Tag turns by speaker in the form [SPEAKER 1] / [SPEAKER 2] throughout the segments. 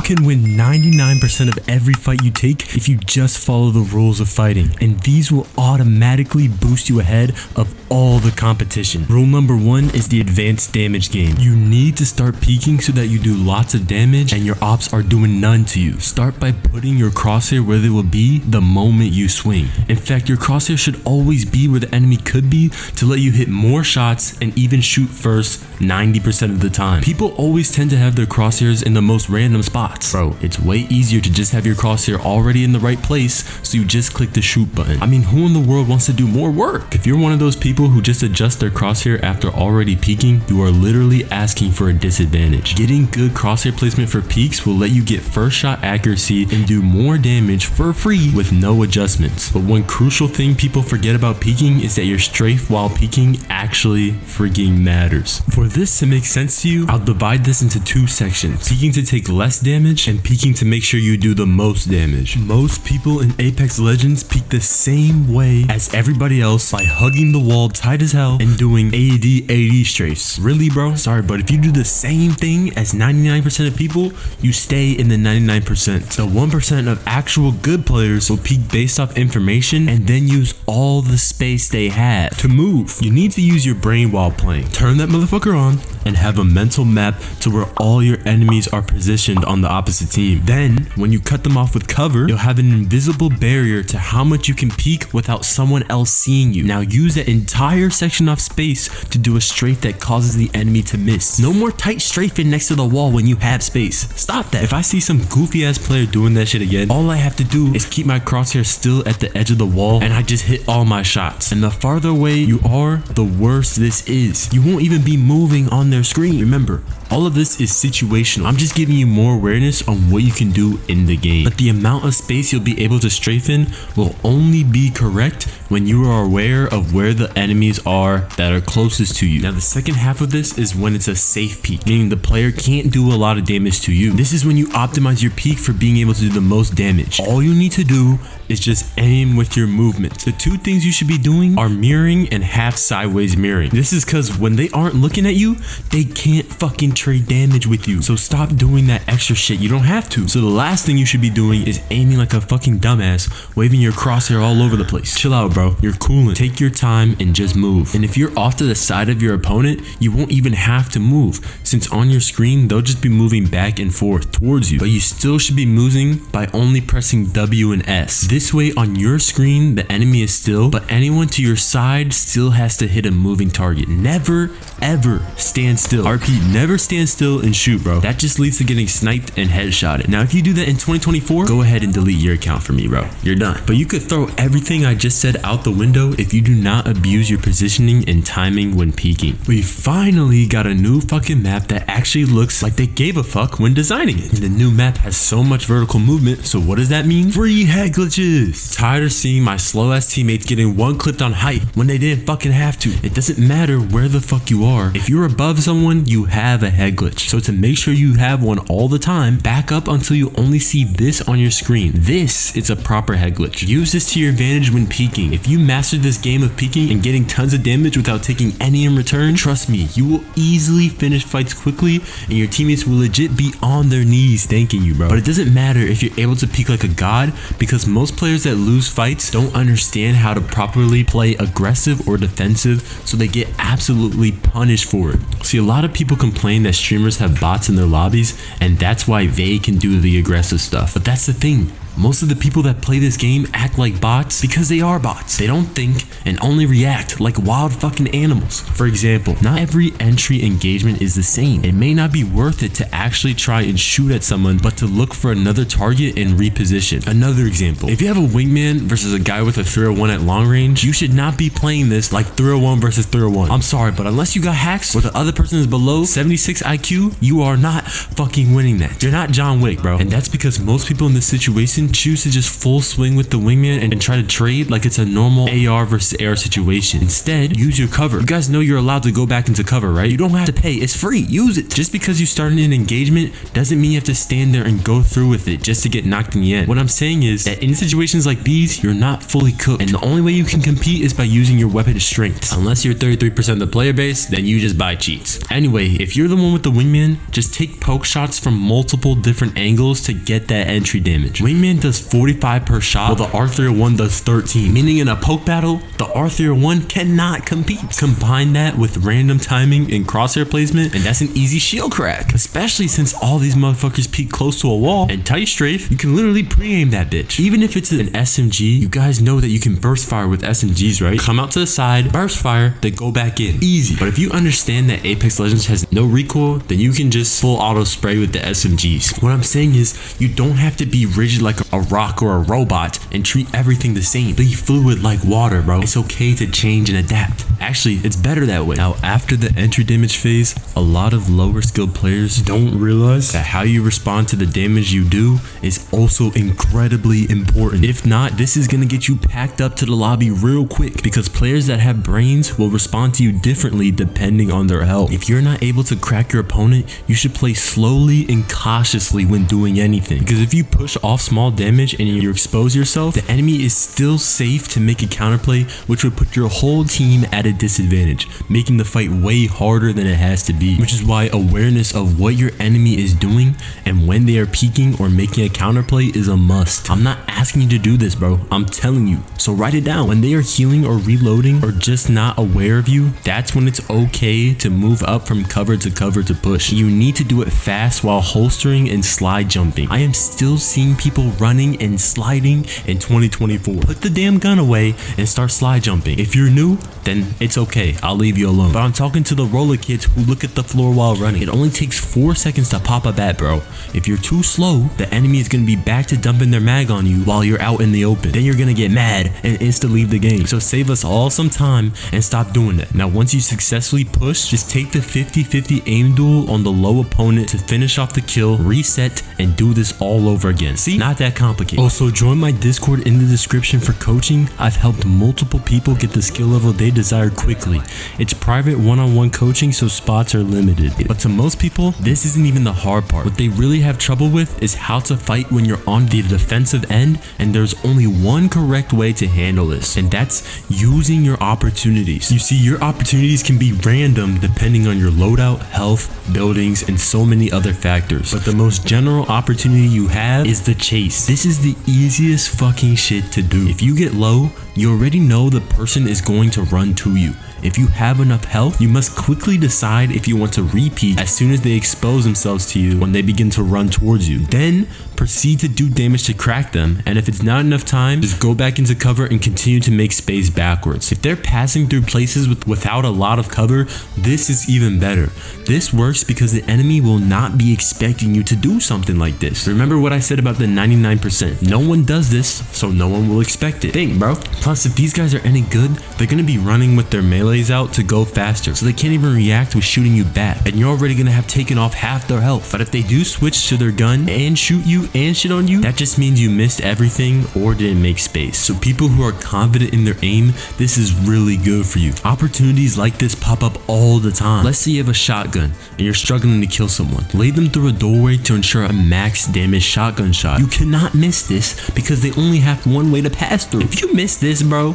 [SPEAKER 1] can win 99% of every fight you take if you just follow the rules of fighting, and these will automatically boost you ahead of all the competition. Rule number 1 is the advanced damage game. You need to start peeking so that you do lots of damage and your ops are doing none to you. Start by putting your crosshair where they will be the moment you swing. In fact, your crosshair should always be where the enemy could be to let you hit more shots and even shoot first 90% of the time. People always tend to have their crosshairs in the most random spots. Bro, it's way easier to just have your crosshair already in the right place, so you just click the shoot button. I mean, who in the world wants to do more work? If you're one of those people who just adjust their crosshair after already peeking, you are literally asking for a disadvantage. Getting good crosshair placement for peeks will let you get first shot accuracy and do more damage for free with no adjustments. But one crucial thing people forget about peeking is that your strafe while peeking actually freaking matters. For this to make sense to you, I'll divide this into 2 sections. Peeking to take less damage and peeking to make sure you do the most damage. Most people in Apex Legends peek the same way as everybody else by hugging the wall tight as hell and doing AD strafes. Really, bro? Sorry, but if you do the same thing as 99% of people, you stay in the 99%. The 1% of actual good players will peek based off information and then use all the space they have to move. You need to use your brain while playing. Turn that motherfucker on and have a mental map to where all your enemies are positioned on the opposite team. Then, when you cut them off with cover, you'll have an invisible barrier to how much you can peek without someone else seeing you. Now use that entire section off space to do a strafe that causes the enemy to miss. No more tight strafing next to the wall when you have space. Stop that. If I see some goofy ass player doing that shit again, all I have to do is keep my crosshair still at the edge of the wall and I just hit all my shots. And the farther away you are, the worse this is. You won't even be moving on their screen. Remember, all of this is situational. I'm just giving you more awareness on what you can do in the game. But the amount of space you'll be able to strafe in will only be correct when you are aware of where the enemies are that are closest to you. Now the second half of this is when it's a safe peek, meaning the player can't do a lot of damage to you. This is when you optimize your peek for being able to do the most damage. All you need to do is just aim with your movement. The 2 things you should be doing are mirroring and half sideways mirroring. This is because when they aren't looking at you, they can't fucking trade damage with you. So stop doing that extra shit. You don't have to. So the last thing you should be doing is aiming like a fucking dumbass, waving your crosshair all over the place. Chill out, bro. You're cooling. Take your time and just move. And if you're off to the side of your opponent, you won't even have to move, since on your screen, they'll just be moving back and forth towards you. But you still should be moving by only pressing W and S. This way on your screen, the enemy is still, but anyone to your side still has to hit a moving target. Never, ever stand still. RP, never stand still and shoot, bro. That just leads to getting sniped and headshotted. Now, if you do that in 2024, go ahead and delete your account for me, bro. You're done. But you could throw everything I just said out the window if you do not abuse your positioning and timing when peeking. We finally got a new fucking map that actually looks like they gave a fuck when designing it. And the new map has so much vertical movement, so what does that mean? Free head glitches. Tired of seeing my slow ass teammates getting one clipped on height when they didn't fucking have to. It doesn't matter where the fuck you are. If you're above someone, you have a head glitch. So to make sure you have one all the time, back up until you only see this on your screen. This is a proper head glitch. Use this to your advantage when peeking. If you master this game of peeking and getting tons of damage without taking any in return, trust me, you will easily finish fights quickly and your teammates will legit be on their knees thanking you, bro. But it doesn't matter if you're able to peek like a god, because most players that lose fights don't understand how to properly play aggressive or defensive, so they get absolutely punished for it. See, a lot of people complain that streamers have bots in their lobbies and that's why they can do the aggressive stuff. But that's the thing. Most of the people that play this game act like bots because they are bots. They don't think and only react like wild fucking animals. For example, not every entry engagement is the same. It may not be worth it to actually try and shoot at someone, but to look for another target and reposition. Another example, if you have a wingman versus a guy with a 301 at long range, you should not be playing this like 301 versus 301. I'm sorry, but unless you got hacks or the other person is below 76 IQ, you are not fucking winning that. You're not John Wick, bro. And that's because most people in this situation can choose to just full swing with the wingman and try to trade like it's a normal AR versus AR situation. Instead, use your cover. You guys know you're allowed to go back into cover, right? You don't have to pay. It's free. Use it. Just because you started an engagement doesn't mean you have to stand there and go through with it just to get knocked in the end. What I'm saying is that in situations like these, you're not fully cooked, and the only way you can compete is by using your weapon strengths. Unless you're 33% of the player base, then you just buy cheats. Anyway, if you're the one with the wingman, just take poke shots from multiple different angles to get that entry damage. Wingman does 45 per shot, while the R301 does 13, meaning in a poke battle, the R301 cannot compete. Combine that with random timing and crosshair placement, and that's an easy shield crack, especially since all these motherfuckers peek close to a wall, and tight strafe, you can literally pre-aim that bitch. Even if it's an SMG, you guys know that you can burst fire with SMGs, right? Come out to the side, burst fire, then go back in. Easy. But if you understand that Apex Legends has no recoil, then you can just full auto spray with the SMGs. What I'm saying is, you don't have to be rigid like a rock or a robot and treat everything the same. Be fluid like water, bro. It's okay to change and adapt. Actually, it's better that way. Now, after the entry damage phase, a lot of lower skilled players don't realize that how you respond to the damage you do is also incredibly important. If not, this is gonna get you packed up to the lobby real quick, because players that have brains will respond to you differently depending on their health. If you're not able to crack your opponent, you should play slowly and cautiously when doing anything, because if you push off small damage and you expose yourself, the enemy is still safe to make a counterplay, which would put your whole team at a disadvantage, making the fight way harder than it has to be. Which is why awareness of what your enemy is doing and when they are peeking or making a counterplay is a must. I'm not asking you to do this, bro. I'm telling you. So write it down. When they are healing or reloading or just not aware of you, that's when it's okay to move up from cover to push. You need to do it fast while holstering and slide jumping. I am still seeing people running and sliding in 2024. Put the damn gun away and start slide jumping. If you're new, then it's okay. I'll leave you alone. But I'm talking to the roller kids who look at the floor while running. It only takes 4 seconds to pop a bat, bro. If you're too slow, the enemy is going to be back to dumping their mag on you while you're out in the open. Then you're going to get mad and insta leave the game. So save us all some time and stop doing that. Now, once you successfully push, just take the 50-50 aim duel on the low opponent to finish off the kill, reset, and do this all over again. See? Not that complicated. Also, join my Discord in the description for coaching. I've helped multiple people get the skill level they desire quickly. It's private one-on-one coaching, so spots are limited. But to most people, this isn't even the hard part. What they really have trouble with is how to fight when you're on the defensive end, and there's only one correct way to handle this, and that's using your opportunities. You see, your opportunities can be random depending on your loadout, health, buildings, and so many other factors. But the most general opportunity you have is the chase. This is the easiest fucking shit to do. If you get low, you already know the person is going to run to you. If you have enough health, you must quickly decide if you want to repeat as soon as they expose themselves to you when they begin to run towards you. Then proceed to do damage to crack them, and if it's not enough time, just go back into cover and continue to make space backwards. If they're passing through places without a lot of cover, this is even better. This works because the enemy will not be expecting you to do something like this. Remember what I said about the 99%. No one does this, so no one will expect it. Think, bro. Plus, if these guys are any good, they're gonna be running with their melees out to go faster, so they can't even react with shooting you back, and you're already gonna have taken off half their health. But if they do switch to their gun and shoot you and shit on you, that just means you missed everything or didn't make space. So people who are confident in their aim, this is really good for you. Opportunities like this pop up all the time. Let's say you have a shotgun and you're struggling to kill someone. Lay them through a doorway to ensure a max damage shotgun shot. You cannot miss this because they only have one way to pass through. If you miss this, bro,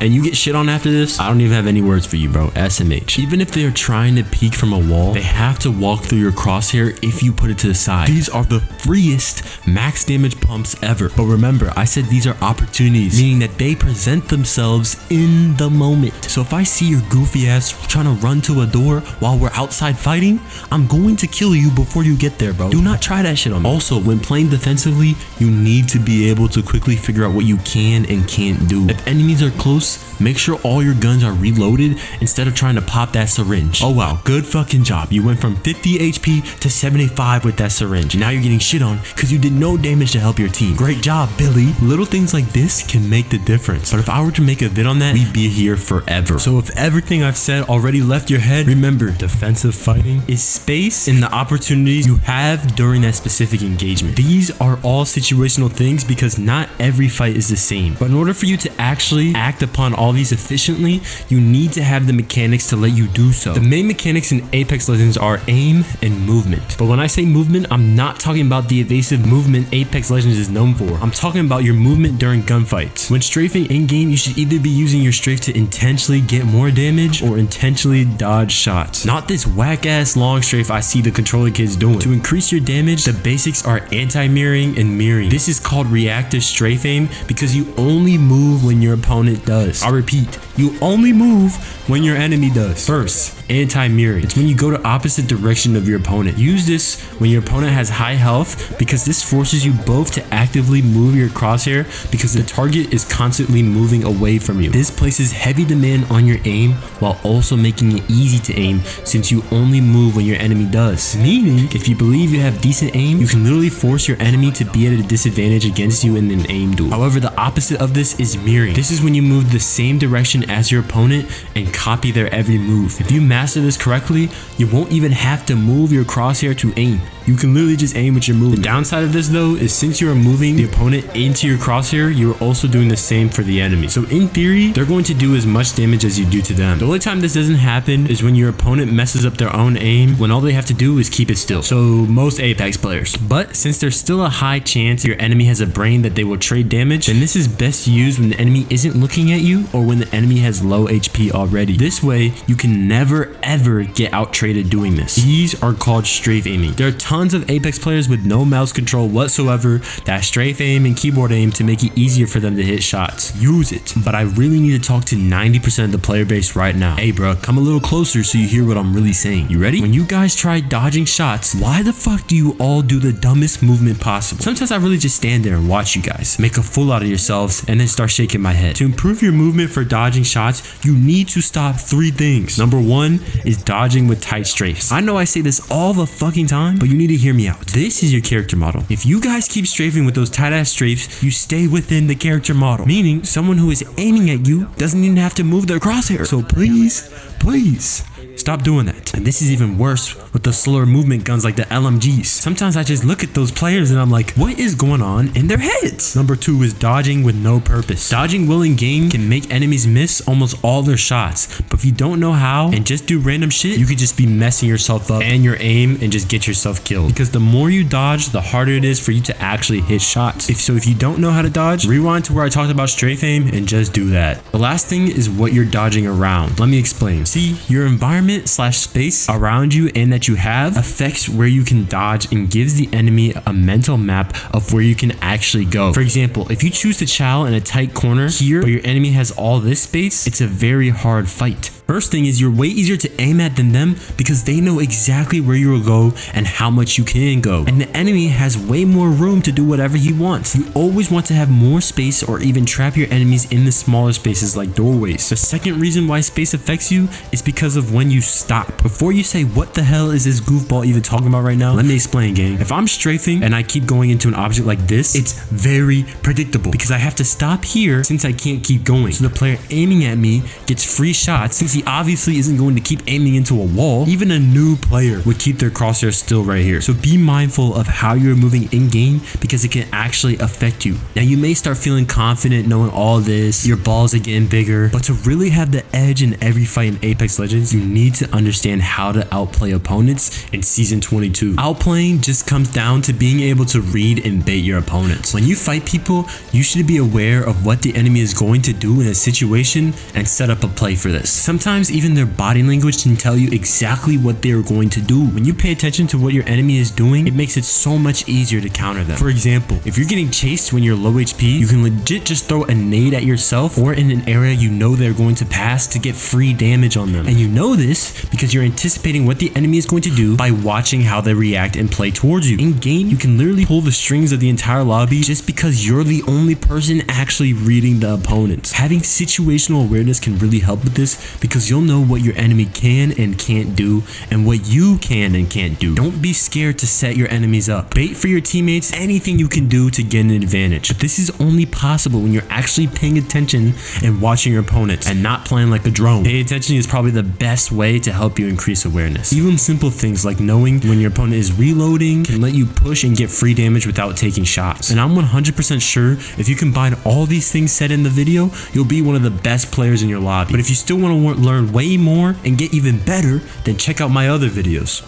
[SPEAKER 1] and you get shit on after this, I don't even have any words for you, bro. SMH. Even if they are trying to peek from a wall, they have to walk through your crosshair if you put it to the side. These are the freest max damage pumps ever. But remember, I said these are opportunities, meaning that they present themselves in the moment. So if I see your goofy ass trying to run to a door while we're outside fighting, I'm going to kill you before you get there, bro. Do not try that shit on me. Also, when playing defensively, you need to be able to quickly figure out what you can and can't do. If enemies are close close, make sure all your guns are reloaded instead of trying to pop that syringe. Oh wow, good fucking job. You went from 50 HP to 75 with that syringe. Now you're getting shit on because you did no damage to help your team. Great job, Billy. Little things like this can make the difference. But if I were to make a vid on that, we'd be here forever. So if everything I've said already left your head, remember, defensive fighting is space and the opportunities you have during that specific engagement. These are all situational things because not every fight is the same. But in order for you to actually act upon all these efficiently, you need to have the mechanics to let you do so. The main mechanics in Apex Legends are aim and movement. But when I say movement, I'm not talking about the evasive movement Apex Legends is known for. I'm talking about your movement during gunfights. When strafing in-game, you should either be using your strafe to intentionally get more damage or intentionally dodge shots. Not this whack-ass long strafe I see the controller kids doing. To increase your damage, the basics are anti-mirroring and mirroring. This is called reactive strafe aim because you only move when your opponent does. I repeat, you only move when your enemy does. First, anti-mirroring. It's when you go the opposite direction of your opponent. Use this when your opponent has high health because this forces you both to actively move your crosshair because the target is constantly moving away from you. This places heavy demand on your aim while also making it easy to aim since you only move when your enemy does. Meaning, if you believe you have decent aim, you can literally force your enemy to be at a disadvantage against you in an aim duel. However, the opposite of this is mirroring. This is when you move the same direction as your opponent and copy their every move. If you master this correctly, you won't even have to move your crosshair to aim. You can literally just aim with your movement. The downside of this though is since you are moving the opponent into your crosshair, you are also doing the same for the enemy. So in theory, they're going to do as much damage as you do to them. The only time this doesn't happen is when your opponent messes up their own aim when all they have to do is keep it still. So most Apex players. But since there's still a high chance your enemy has a brain that they will trade damage, then this is best used when the enemy isn't looking at you or when the enemy has low HP already. This way, you can never ever get out traded doing this. These are called strafe aiming. There are tons of Apex players with no mouse control whatsoever that strafe aim and keyboard aim to make it easier for them to hit shots. Use it. But I really need to talk to 90% of the player base right now. Hey bro, come a little closer so you hear what I'm really saying. You ready? When you guys try dodging shots, why the fuck do you all do the dumbest movement possible? Sometimes I really just stand there and watch you guys make a fool out of yourselves and then start shaking my head. To improve your movement for dodging shots, you need to stop 3 things. Number 1 is dodging with tight strafes. I know I say this all the fucking time, but you need to hear me out. This is your character model. If you guys keep strafing with those tight ass strafes, you stay within the character model, meaning someone who is aiming at you doesn't even have to move their crosshair. So please stop doing that. And this is even worse with the slower movement guns like the LMGs. Sometimes I just look at those players and I'm like, what is going on in their heads? Number 2 is dodging with no purpose. Dodging well in game can make enemies miss almost all their shots, but if you don't know how and just do random shit, you could just be messing yourself up and your aim and just get yourself killed. Because the more you dodge, the harder it is for you to actually hit shots. If you don't know how to dodge, rewind to where I talked about strafe aim and just do that. The last thing is what you're dodging around. Let me explain. See, your environment/space around you and that you have affects where you can dodge and gives the enemy a mental map of where you can actually go. For example, if you choose to chow in a tight corner here, but your enemy has all this space, it's a very hard fight. First thing is you're way easier to aim at than them because they know exactly where you will go and how much you can go. And the enemy has way more room to do whatever he wants. You always want to have more space or even trap your enemies in the smaller spaces like doorways. The second reason why space affects you is because of when you stop. Before you say what the hell is this goofball even talking about right now, let me explain, gang. If I'm strafing and I keep going into an object like this, it's very predictable because I have to stop here since I can't keep going. So the player aiming at me gets free shots since he obviously isn't going to keep aiming into a wall. Even a new player would keep their crosshair still right here. So be mindful of how you're moving in game because it can actually affect you. Now you may start feeling confident knowing all this, your balls are getting bigger, but to really have the edge in every fight in Apex Legends, you need to understand how to outplay opponents in Season 22. Outplaying just comes down to being able to read and bait your opponents. When you fight people, you should be aware of what the enemy is going to do in a situation and set up a play for this. Sometimes Sometimes even their body language can tell you exactly what they are going to do. When you pay attention to what your enemy is doing, it makes it so much easier to counter them. For example, if you're getting chased when you're low HP, you can legit just throw a nade at yourself or in an area you know they're going to pass to get free damage on them. And you know this because you're anticipating what the enemy is going to do by watching how they react and play towards you. In game, you can literally pull the strings of the entire lobby just because you're the only person actually reading the opponents. Having situational awareness can really help with this because you'll know what your enemy can and can't do and what you can and can't do. Don't be scared to set your enemies up. Bait for your teammates, anything you can do to get an advantage. But this is only possible when you're actually paying attention and watching your opponents and not playing like a drone. Paying attention is probably the best way to help you increase awareness. Even simple things like knowing when your opponent is reloading can let you push and get free damage without taking shots. And I'm 100% sure if you combine all these things said in the video, you'll be one of the best players in your lobby. But if you still want to learn way more and get even better, then check out my other videos.